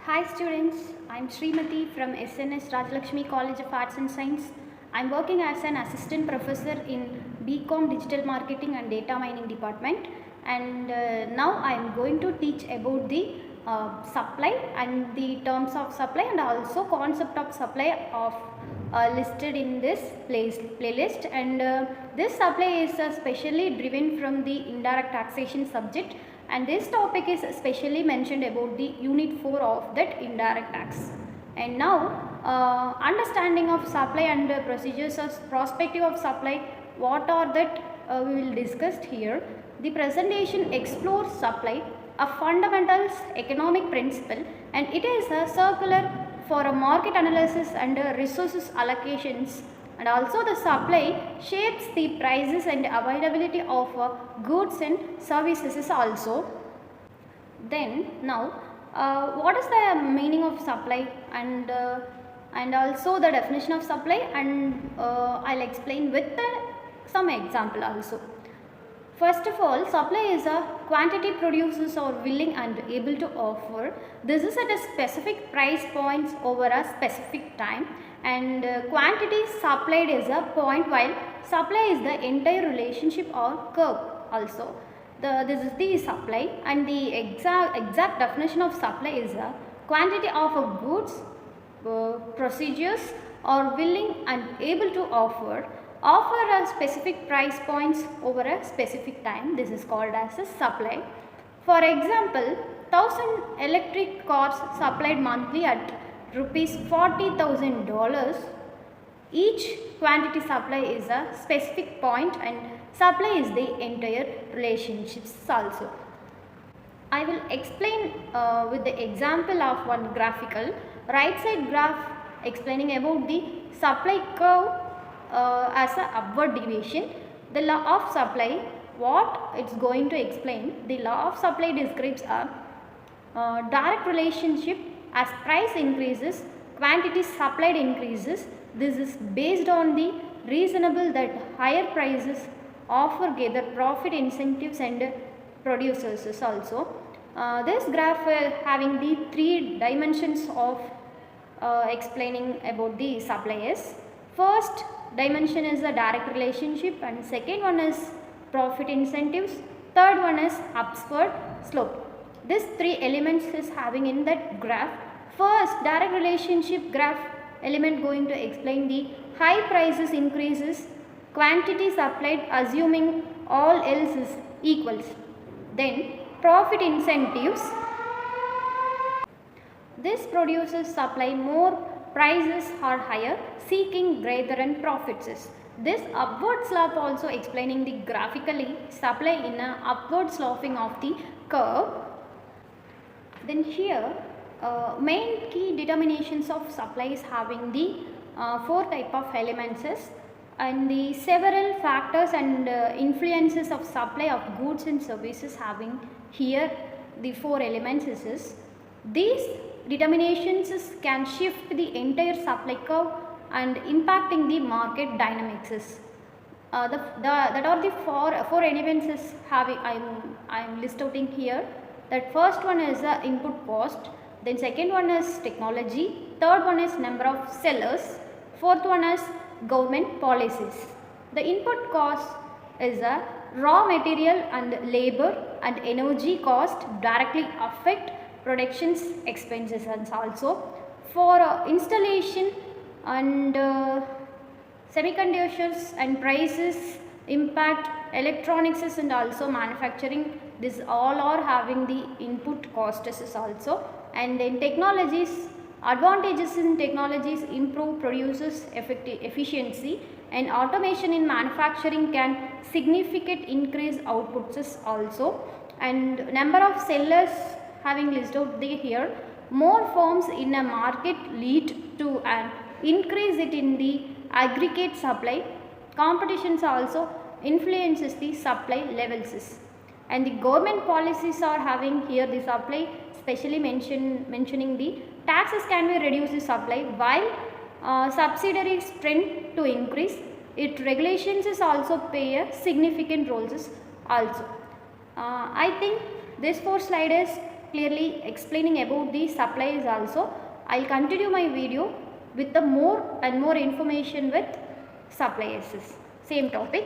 Hi students, I am Srimati from SNS Rajalakshmi College of Arts and Science. I am working as an assistant professor in BCom Digital Marketing and Data Mining department, and now I am going to teach about the supply and the terms of supply and also concept of supply of listed in this playlist, and this supply is specially driven from the indirect taxation subject, and this topic is specially mentioned about the unit 4 of that indirect tax. And now understanding of supply and procedures of perspective of supply, what are that we will discuss here. The presentation explores supply, a fundamental economic principle, and it is a circular for a market analysis and resources allocations, and also the supply shapes the prices and availability of goods and services also. Then now what is the meaning of supply and also the definition of supply, and I'll explain with some example also. First of all, supply is a quantity producers are willing and able to offer. This is at a specific price points over a specific time, and quantity supplied is a point, while supply is the entire relationship or curve also. This is the supply, and the exact definition of supply is a quantity of a goods, procedures are willing and able to offer a specific price points over a specific time. This is called as a supply. For example, 1000 electric cars supplied monthly at rupees $40,000. Each quantity supply is a specific point and supply is the entire relationships also. I will explain with the example of one graphical. Right side graph explaining about the supply curve as a upward deviation. The law of supply, what it's going to explain, the law of supply describes a direct relationship. As price increases, quantity supplied increases. This is based on the reasonable that higher prices offer gather profit incentives and producers also. This graph having the three dimensions of explaining about the supply is. First dimension is the direct relationship, and second one is profit incentives, third one is upward slope. These three elements is having in that graph. First, direct relationship graph element going to explain the high prices increases quantity supplied assuming all else is equals. Then profit incentives, this produces supply more, prices are higher, seeking greater and profits. This upward slope also explaining the graphically supply in a upward sloping of the curve. Then here main key determinations of supply is having the four type of elements is, and the several factors and influences of supply of goods and services having here the four elements is. These determinations can shift the entire supply curve and impacting the market dynamics. That are the four elements is having I'm list outing here. That first one is the input cost, then second one is technology, third one is number of sellers, fourth one is government policies. The input cost is a raw material and labor and energy cost directly affect production's expenses, and also for installation and semiconductors and prices impact electronics and also manufacturing. This all are having the input costs also. And then technologies, advantages in technologies improve producers efficiency, and automation in manufacturing can significant increase outputs also. And number of sellers having listed out here, more firms in a market lead to an increase it in the aggregate supply. Competitions also influences the supply levels. And the government policies are having here the supply, specially mentioning the taxes can be reduced the supply, while subsidiaries trend to increase it. Regulations is also play a significant roles also. I think this four slide is clearly explaining about the supplies also. I'll continue my video with the more and more information with supplies, same topic.